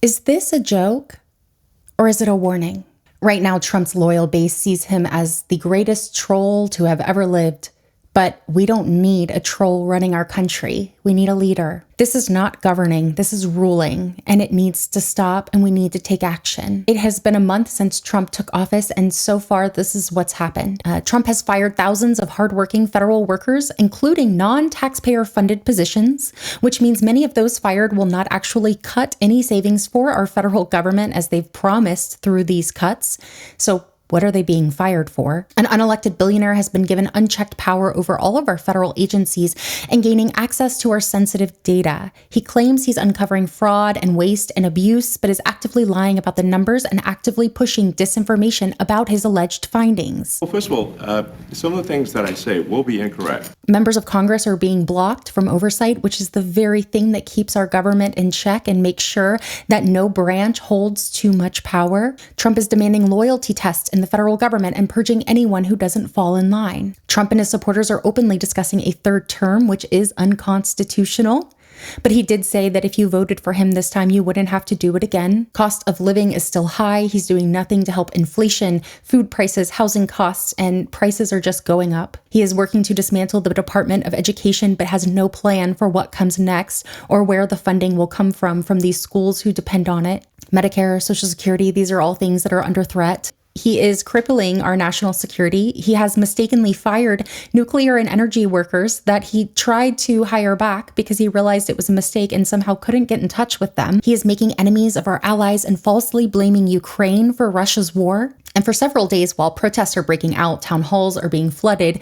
Is this a joke or is it a warning? Right now, Trump's loyal base sees him as the greatest troll to have ever lived. But we don't need a troll running our country. We need a leader. This is not governing, this is ruling, and it needs to stop, and we need to take action. It has been a month since Trump took office, and so far, this is what's happened. Trump has fired thousands of hardworking federal workers, including non-taxpayer-funded positions, which means many of those fired will not actually cut any savings for our federal government as they've promised through these cuts. So what are they being fired for? An unelected billionaire has been given unchecked power over all of our federal agencies and gaining access to our sensitive data. He claims he's uncovering fraud and waste and abuse, but is actively lying about the numbers and actively pushing disinformation about his alleged findings. Well, first of all, some of the things that I say will be incorrect. Members of Congress are being blocked from oversight, which is the very thing that keeps our government in check and makes sure that no branch holds too much power. Trump is demanding loyalty tests in the federal government and purging anyone who doesn't fall in line. Trump and his supporters are openly discussing a third term, which is unconstitutional. But he did say that if you voted for him this time, you wouldn't have to do it again. Cost of living is still high. He's doing nothing to help inflation, food prices, housing costs, and prices are just going up. He is working to dismantle the Department of Education, but has no plan for what comes next or where the funding will come from these schools who depend on it. Medicare, Social Security, these are all things that are under threat. He is crippling our national security. He has mistakenly fired nuclear and energy workers that he tried to hire back because he realized it was a mistake and somehow couldn't get in touch with them. He is making enemies of our allies and falsely blaming Ukraine for Russia's war. And for several days, while protests are breaking out, town halls are being flooded,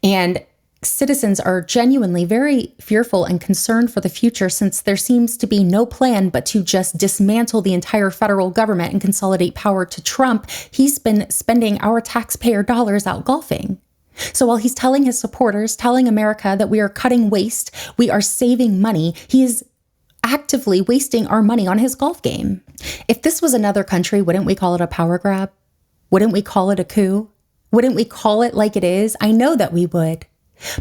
and citizens are genuinely very fearful and concerned for the future since there seems to be no plan but to just dismantle the entire federal government and consolidate power to Trump. He's been spending our taxpayer dollars out golfing. So while he's telling his supporters, telling America that we are cutting waste, we are saving money, he is actively wasting our money on his golf game. If this was another country, wouldn't we call it a power grab? Wouldn't we call it a coup? Wouldn't we call it like it is? I know that we would.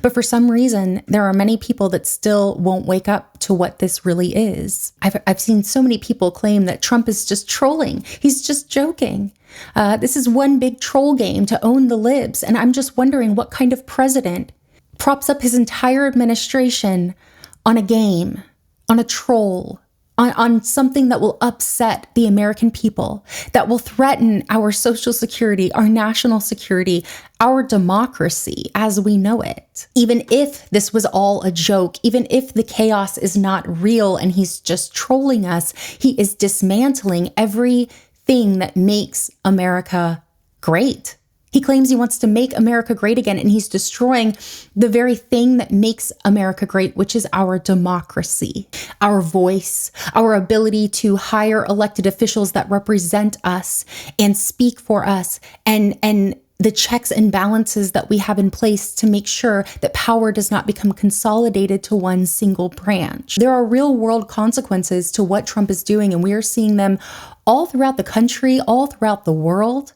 But for some reason, there are many people that still won't wake up to what this really is. I've seen so many people claim that Trump is just trolling. He's just joking. This is one big troll game to own the libs. And I'm just wondering what kind of president props up his entire administration on a game, on a troll, on something that will upset the American people, that will threaten our social security, our national security, our democracy as we know it. Even if this was all a joke, even if the chaos is not real and he's just trolling us, he is dismantling everything that makes America great. He claims he wants to make America great again, and he's destroying the very thing that makes America great, which is our democracy, our voice, our ability to hire elected officials that represent us and speak for us, and the checks and balances that we have in place to make sure that power does not become consolidated to one single branch. There are real world consequences to what Trump is doing, and we are seeing them all throughout the country, all throughout the world.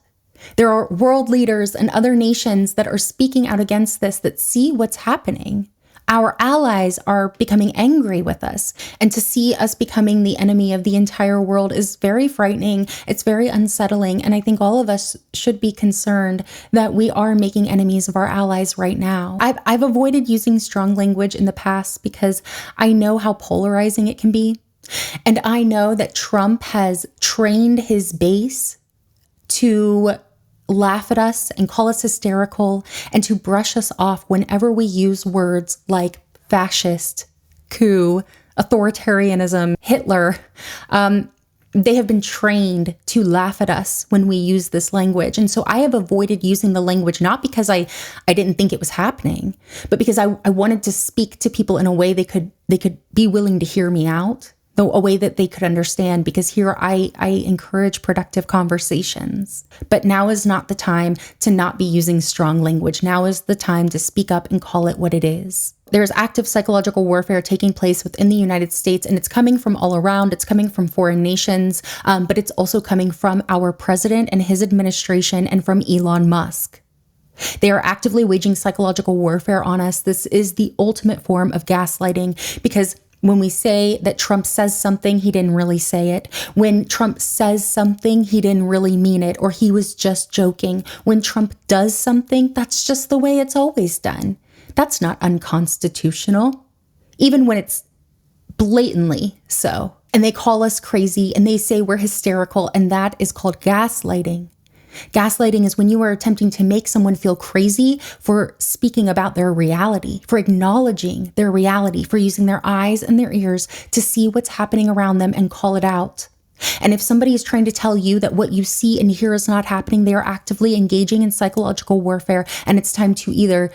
There are world leaders and other nations that are speaking out against this, that see what's happening. Our allies are becoming angry with us, and to see us becoming the enemy of the entire world is very frightening. It's very unsettling, and I think all of us should be concerned that we are making enemies of our allies right now. I've avoided using strong language in the past because I know how polarizing it can be, and I know that Trump has trained his base to laugh at us and call us hysterical and to brush us off whenever we use words like fascist, coup, authoritarianism, Hitler. They have been trained to laugh at us when we use this language. And so I have avoided using the language, not because I didn't think it was happening, but because I wanted to speak to people in a way they could be willing to hear me out, a way that they could understand, because here I encourage productive conversations. But now is not the time to not be using strong language. Now is the time to speak up and call it what it is. There's active psychological warfare taking place within the United States, and it's coming from all around. It's coming from foreign nations, but it's also coming from our president and his administration and from Elon Musk. They are actively waging psychological warfare on us. This is the ultimate form of gaslighting, because When we say that Trump says something, he didn't really say it. When Trump says something, he didn't really mean it, or he was just joking. When Trump does something, that's just the way it's always done. That's not unconstitutional, even when it's blatantly so. And they call us crazy and they say we're hysterical, and that is called gaslighting. Gaslighting is when you are attempting to make someone feel crazy for speaking about their reality, for acknowledging their reality, for using their eyes and their ears to see what's happening around them and call it out. And if somebody is trying to tell you that what you see and hear is not happening, they are actively engaging in psychological warfare, and it's time to either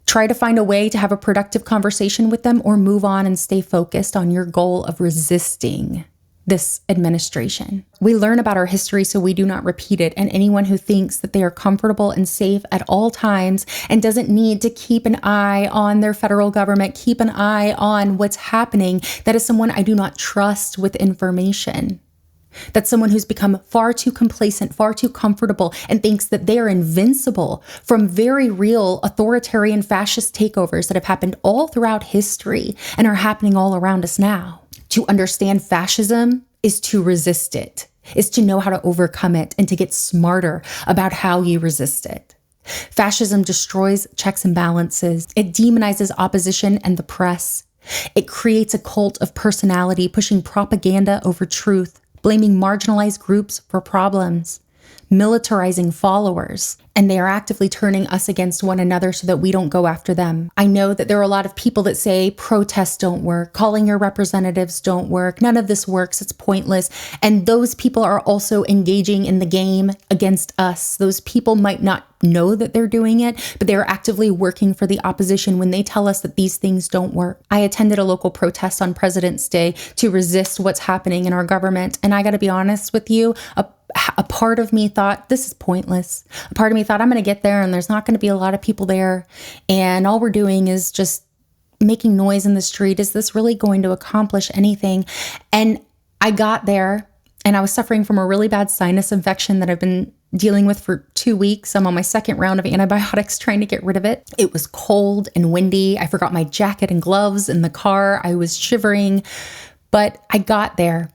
try to find a way to have a productive conversation with them or move on and stay focused on your goal of resisting this administration. We learn about our history so we do not repeat it, and anyone who thinks that they are comfortable and safe at all times and doesn't need to keep an eye on their federal government, keep an eye on what's happening, that is someone I do not trust with information. That's someone who's become far too complacent, far too comfortable, and thinks that they are invincible from very real authoritarian fascist takeovers that have happened all throughout history and are happening all around us now. To understand fascism is to resist it, is to know how to overcome it and to get smarter about how you resist it. Fascism destroys checks and balances. It demonizes opposition and the press. It creates a cult of personality, pushing propaganda over truth, blaming marginalized groups for problems, militarizing followers, and they are actively turning us against one another so that we don't go after them. I know that there are a lot of people that say protests don't work, calling your representatives don't work, none of this works, it's pointless. And those people are also engaging in the game against us. Those people might not know that they're doing it, but they're actively working for the opposition when they tell us that these things don't work. I attended a local protest on President's Day to resist what's happening in our government. And I got to be honest with you, a part of me thought, this is pointless. A part of me thought, I'm going to get there and there's not going to be a lot of people there. And all we're doing is just making noise in the street. Is this really going to accomplish anything? And I got there and I was suffering from a really bad sinus infection that I've been dealing with for 2 weeks. I'm on my second round of antibiotics trying to get rid of it. It was cold and windy. I forgot my jacket and gloves in the car. I was shivering, but I got there.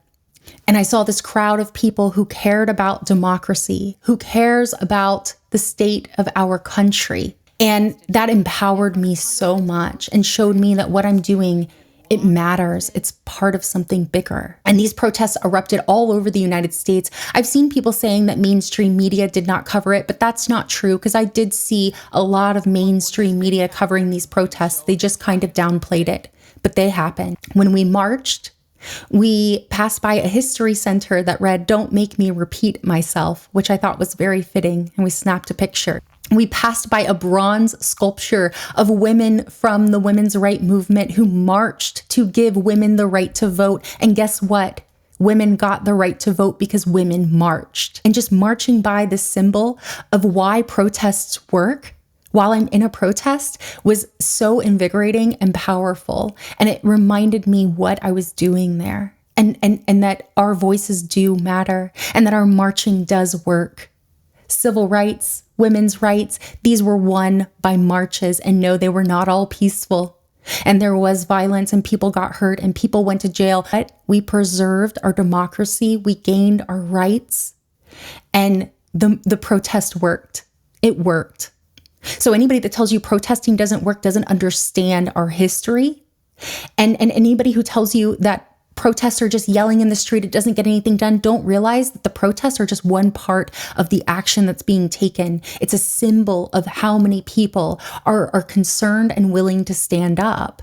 And I saw this crowd of people who cared about democracy, who cares about the state of our country. And that empowered me so much and showed me that what I'm doing, it matters. It's part of something bigger. And these protests erupted all over the United States. I've seen people saying that mainstream media did not cover it, but that's not true because I did see a lot of mainstream media covering these protests. They just kind of downplayed it, but they happened. When we marched, we passed by a history center that read, "Don't make me repeat myself," which I thought was very fitting, and we snapped a picture. We passed by a bronze sculpture of women from the women's rights movement who marched to give women the right to vote. And guess what? Women got the right to vote because women marched. And just marching by this symbol of why protests work while I'm in a protest was so invigorating and powerful. And it reminded me what I was doing there and that our voices do matter and that our marching does work. Civil rights, women's rights, these were won by marches, and no, they were not all peaceful. And there was violence and people got hurt and people went to jail. But we preserved our democracy. We gained our rights, and the protest worked. It worked. So anybody that tells you protesting doesn't work doesn't understand our history. And anybody who tells you that protests are just yelling in the street, it doesn't get anything done, don't realize that the protests are just one part of the action that's being taken. It's a symbol of how many people are concerned and willing to stand up.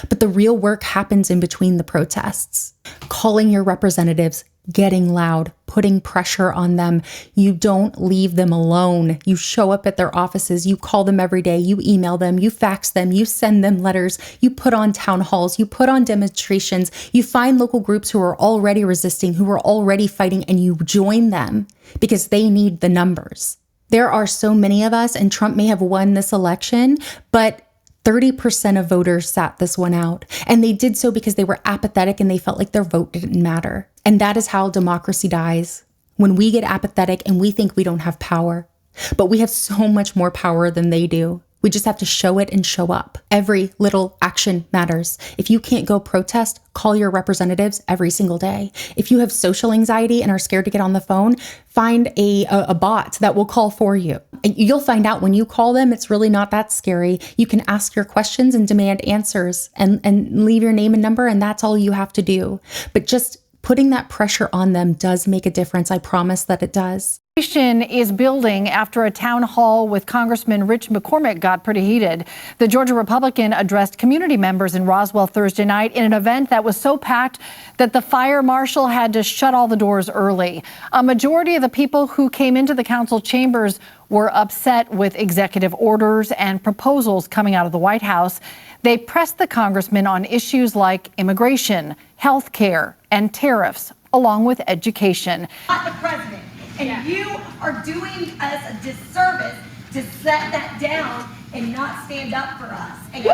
But the real work happens in between the protests. Calling your representatives, getting loud, putting pressure on them. You don't leave them alone. You show up at their offices, you call them every day, you email them, you fax them, you send them letters, you put on town halls, you put on demonstrations, you find local groups who are already resisting, who are already fighting, and you join them because they need the numbers. There are so many of us, and Trump may have won this election, but 30% of voters sat this one out, and they did so because they were apathetic and they felt like their vote didn't matter. And that is how democracy dies, when we get apathetic and we think we don't have power. But we have so much more power than they do. We just have to show it and show up. Every little action matters. If you can't go protest, call your representatives every single day. If you have social anxiety and are scared to get on the phone, find a bot that will call for you. And you'll find out when you call them, it's really not that scary. You can ask your questions and demand answers and leave your name and number, and that's all you have to do. But just putting that pressure on them does make a difference. I promise that it does. Is building after a town hall with Congressman Rich McCormick got pretty heated. The Georgia Republican addressed community members in Roswell Thursday night in an event that was so packed that the fire marshal had to shut all the doors early. A majority of the people who came into the council chambers were upset with executive orders and proposals coming out of the White House. They pressed the congressman on issues like immigration, health care, and tariffs, along with education. Not the president. And you are doing us a disservice to set that down and not stand up for us. And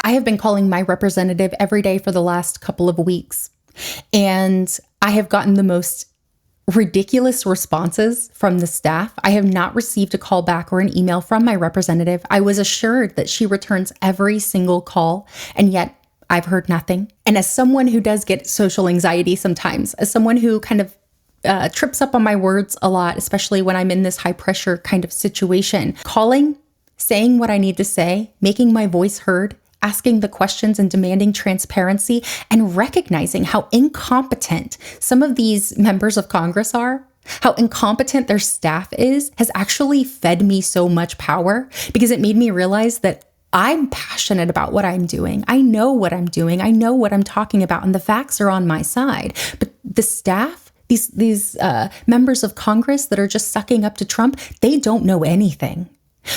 I have been calling my representative every day for the last couple of weeks, and I have gotten the most ridiculous responses from the staff. I have not received a call back or an email from my representative. I was assured that she returns every single call, and yet I've heard nothing. And as someone who does get social anxiety sometimes, as someone who kind of trips up on my words a lot, especially when I'm in this high pressure kind of situation, calling, saying what I need to say, making my voice heard, asking the questions and demanding transparency, and recognizing how incompetent some of these members of Congress are, how incompetent their staff is, has actually fed me so much power, because it made me realize that I'm passionate about what I'm doing. I know what I'm doing. I know what I'm talking about, and the facts are on my side. But the staff, these members of Congress that are just sucking up to Trump, they don't know anything.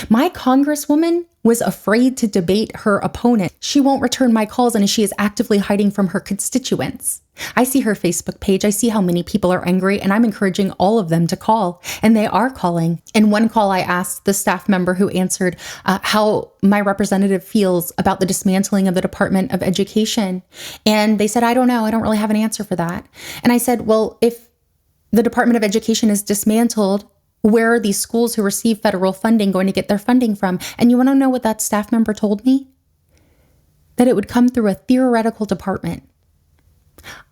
My congresswoman was afraid to debate her opponent. She won't return my calls, and she is actively hiding from her constituents. I see her Facebook page. I see how many people are angry, and I'm encouraging all of them to call, and they are calling. In one call, I asked the staff member who answered how my representative feels about the dismantling of the Department of Education. And they said, I don't know. I don't really have an answer for that. And I said, well, if the Department of Education is dismantled, where are these schools who receive federal funding going to get their funding from? And you want to know what that staff member told me? That it would come through a theoretical department.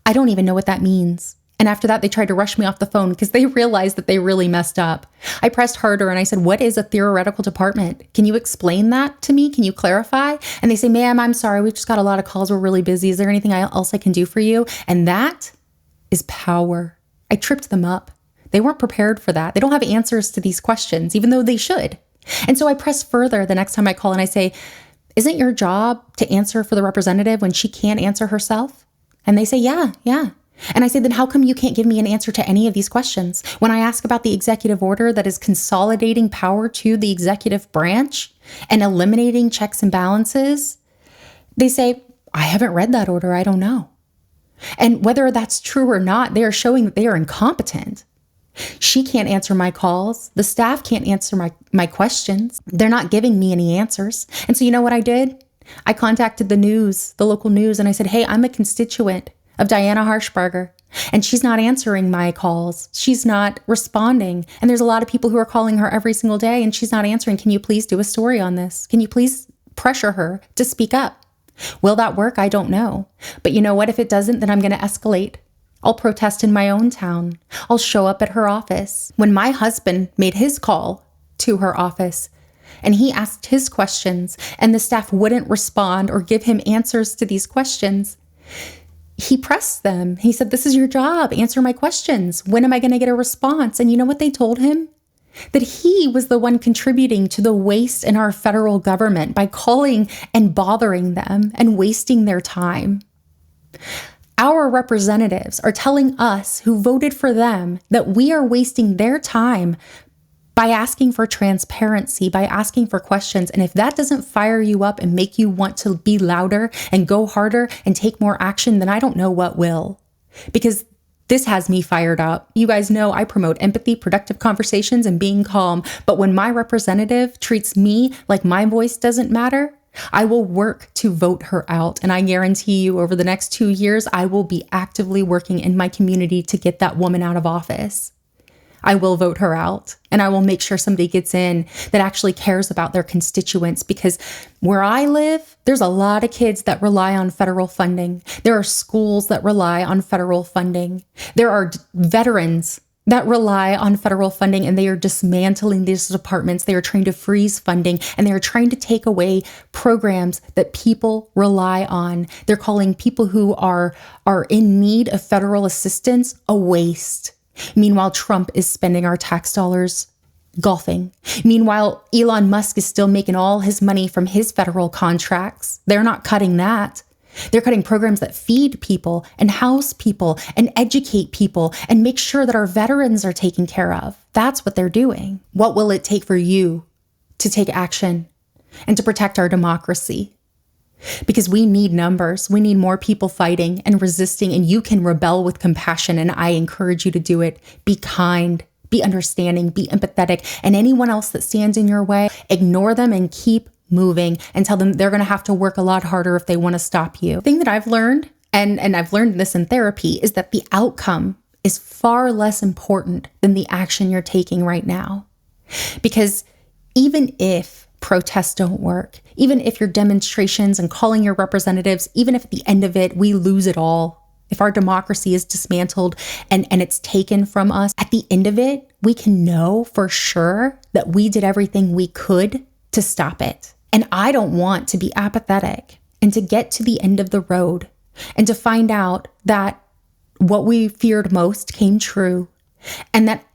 I don't even know what that means. And after that, they tried to rush me off the phone because they realized that they really messed up. I pressed harder and I said, what is a theoretical department? Can you explain that to me? Can you clarify? And they say, ma'am, I'm sorry. We've just got a lot of calls. We're really busy. Is there anything else I can do for you? And that is power. I tripped them up. They weren't prepared for that. They don't have answers to these questions, even though they should. And so I press further the next time I call and I say, isn't your job to answer for the representative when she can't answer herself? And they say, yeah. And I say, then how come you can't give me an answer to any of these questions? When I ask about the executive order that is consolidating power to the executive branch and eliminating checks and balances, they say, I haven't read that order. I don't know. And whether that's true or not, they are showing that they are incompetent. She can't answer my calls. The staff can't answer my questions. They're not giving me any answers. And so you know what I did? I contacted the news, the local news, and I said, hey, I'm a constituent of Diana Harshbarger, and she's not answering my calls. She's not responding. And there's a lot of people who are calling her every single day, and she's not answering. Can you please do a story on this? Can you please pressure her to speak up? Will that work? I don't know. But you know what? If it doesn't, then I'm going to escalate. I'll protest in my own town. I'll show up at her office. When my husband made his call to her office and he asked his questions and the staff wouldn't respond or give him answers to these questions, he pressed them. He said, this is your job. Answer my questions. When am I going to get a response? And you know what they told him? That he was the one contributing to the waste in our federal government by calling and bothering them and wasting their time. Our representatives are telling us who voted for them that we are wasting their time by asking for transparency, by asking for questions. And if that doesn't fire you up and make you want to be louder and go harder and take more action, then I don't know what will. Because this has me fired up. You guys know I promote empathy, productive conversations, and being calm. But when my representative treats me like my voice doesn't matter, I will work to vote her out. And I guarantee you over the next 2 years, I will be actively working in my community to get that woman out of office. I will vote her out, and I will make sure somebody gets in that actually cares about their constituents, because where I live, there's a lot of kids that rely on federal funding. There are schools that rely on federal funding. There are veterans that rely on federal funding, and they are dismantling these departments. They are trying to freeze funding, and they are trying to take away programs that people rely on. They're calling people who are in need of federal assistance a waste. Meanwhile, Trump is spending our tax dollars golfing. Meanwhile, Elon Musk is still making all his money from his federal contracts. They're not cutting that. They're cutting programs that feed people and house people and educate people and make sure that our veterans are taken care of. That's what they're doing. What will it take for you to take action and to protect our democracy? Because we need numbers. We need more people fighting and resisting, and you can rebel with compassion, and I encourage you to do it. Be kind, be understanding, be empathetic, and anyone else that stands in your way, ignore them and keep moving and tell them they're going to have to work a lot harder if they want to stop you. The thing that I've learned, and I've learned this in therapy, is that the outcome is far less important than the action you're taking right now. Because even if protests don't work, even if your demonstrations and calling your representatives, even if at the end of it, we lose it all, if our democracy is dismantled and it's taken from us, at the end of it, we can know for sure that we did everything we could to stop it. And I don't want to be apathetic and to get to the end of the road and to find out that what we feared most came true, and that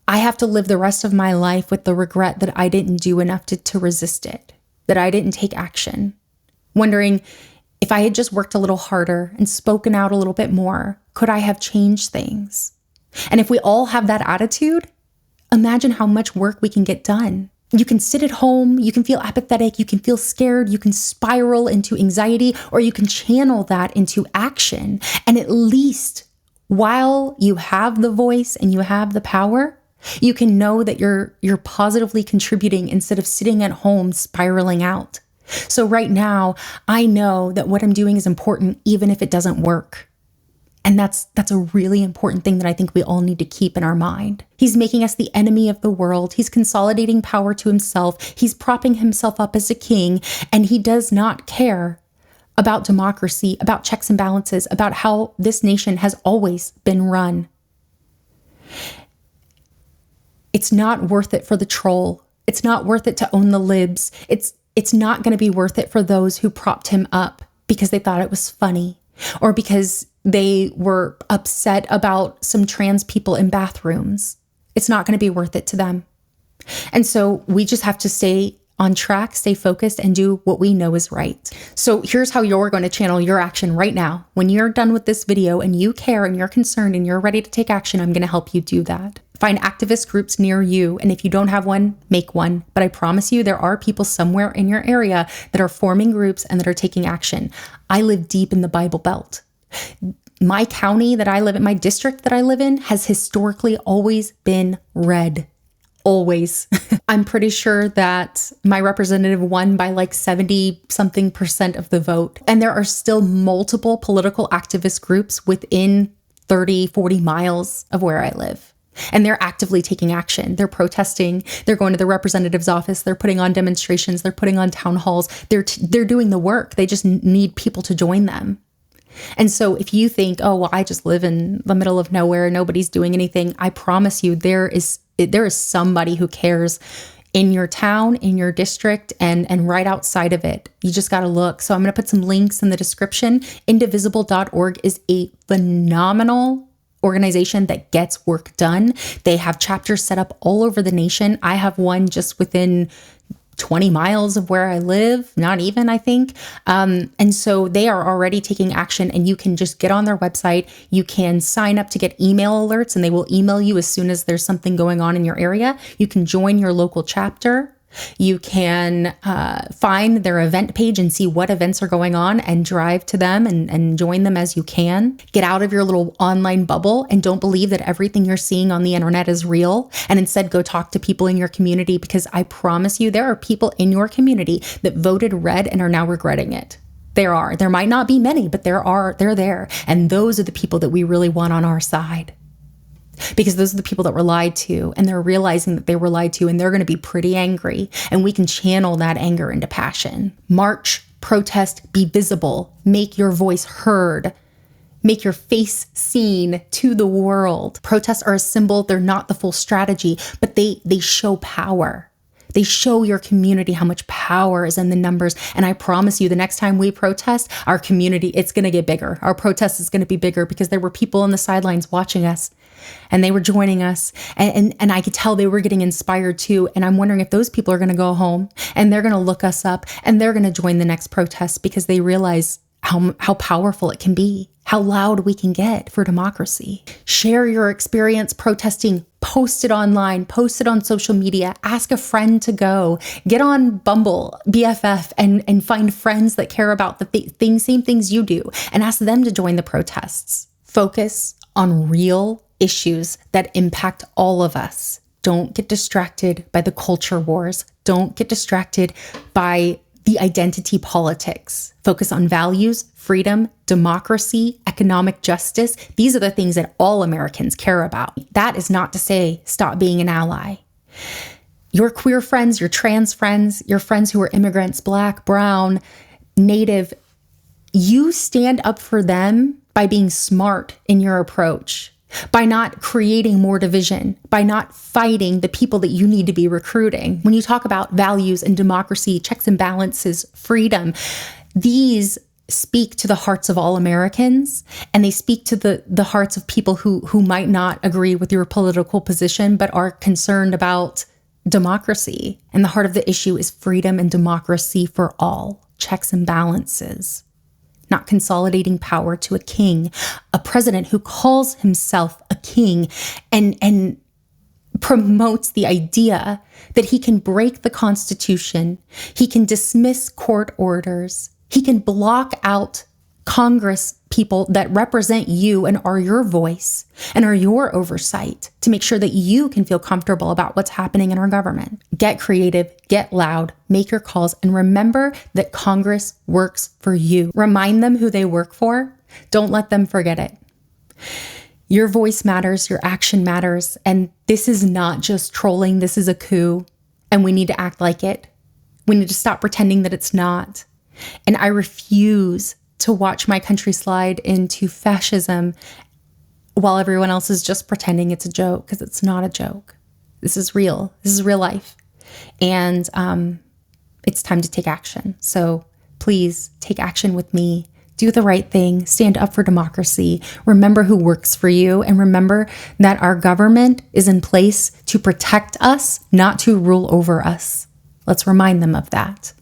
I have to live the rest of my life with the regret that I didn't do enough to resist it, that I didn't take action, wondering if I had just worked a little harder and spoken out a little bit more, could I have changed things? And if we all have that attitude, imagine how much work we can get done. You can sit at home, you can feel apathetic, you can feel scared, you can spiral into anxiety, or you can channel that into action. And at least while you have the voice and you have the power, you can know that you're positively contributing instead of sitting at home spiraling out. So right now, I know that what I'm doing is important, even if it doesn't work. And that's a really important thing that I think we all need to keep in our mind. He's making us the enemy of the world. He's consolidating power to himself. He's propping himself up as a king, and he does not care about democracy, about checks and balances, about how this nation has always been run. It's not worth it for the troll. It's not worth it to own the libs. It's not going to be worth it for those who propped him up because they thought it was funny, or because they were upset about some trans people in bathrooms. It's not going to be worth it to them. And so we just have to stay on track, stay focused, and do what we know is right. So here's how you're going to channel your action right now. When you're done with this video and you care and you're concerned and you're ready to take action, I'm going to help you do that. Find activist groups near you. And if you don't have one, make one. But I promise you, there are people somewhere in your area that are forming groups and that are taking action. I live deep in the Bible Belt. My county that I live in, my district that I live in, has historically always been red. Always. I'm pretty sure that my representative won by like 70-something% of the vote. And there are still multiple political activist groups within 30, 40 miles of where I live. And they're actively taking action. They're protesting. They're going to the representative's office. They're putting on demonstrations. They're putting on town halls. They're doing the work. They just need people to join them. And so if you think, oh, well, I just live in the middle of nowhere, nobody's doing anything, I promise you there is somebody who cares in your town, in your district, and right outside of it. You just got to look. So I'm going to put some links in the description. Indivisible.org is a phenomenal organization that gets work done. They have chapters set up all over the nation. I have one just within 20 miles of where I live, not even, I think. And so they are already taking action, and you can just get on their website. You can sign up to get email alerts, and they will email you as soon as there's something going on in your area. You can join your local chapter. You can find their event page and see what events are going on and drive to them and join them as you can. Get out of your little online bubble and don't believe that everything you're seeing on the internet is real, and instead go talk to people in your community, because I promise you there are people in your community that voted red and are now regretting it. There might not be many, but they're there. And those are the people that we really want on our side. because those are the people that were lied to, and they're realizing that they were lied to, and they're going to be pretty angry, and we can channel that anger into passion. March, protest, be visible, make your voice heard, make your face seen to the world. Protests are a symbol. They're not the full strategy, but they show power. They show your community how much power is in the numbers. And I promise you, the next time we protest, our community, it's going to get bigger. Our protest is going to be bigger because there were people on the sidelines watching us, and they were joining us. And I could tell they were getting inspired too. And I'm wondering if those people are going to go home and they're going to look us up and they're going to join the next protest because they realize how powerful it can be, how loud we can get for democracy. Share your experience protesting, post it online, post it on social media, ask a friend to go, get on Bumble, BFF, and find friends that care about the same things you do, and ask them to join the protests. Focus on real issues that impact all of us. Don't get distracted by the culture wars. Don't get distracted by the identity politics. Focus on values, freedom, democracy, economic justice. These are the things that all Americans care about. That is not to say stop being an ally. Your queer friends, your trans friends, your friends who are immigrants, Black, brown, Native, you stand up for them by being smart in your approach, by not creating more division, by not fighting the people that you need to be recruiting. When you talk about values and democracy, checks and balances, freedom, these speak to the hearts of all Americans, and they speak to the hearts of people who might not agree with your political position, but are concerned about democracy. And the heart of the issue is freedom and democracy for all, checks and balances. Not consolidating power to a king, a president who calls himself a king and promotes the idea that he can break the Constitution, he can dismiss court orders, he can block out Congress people that represent you and are your voice and are your oversight to make sure that you can feel comfortable about what's happening in our government. Get creative, get loud, make your calls, and remember that Congress works for you. Remind them who they work for. Don't let them forget it. Your voice matters, your action matters, and this is not just trolling, this is a coup, and we need to act like it. We need to stop pretending that it's not. And I refuse to watch my country slide into fascism while everyone else is just pretending it's a joke, because it's not a joke. This is real. This is real life. And it's time to take action. So please take action with me. Do the right thing. Stand up for democracy. Remember who works for you. And remember that our government is in place to protect us, not to rule over us. Let's remind them of that.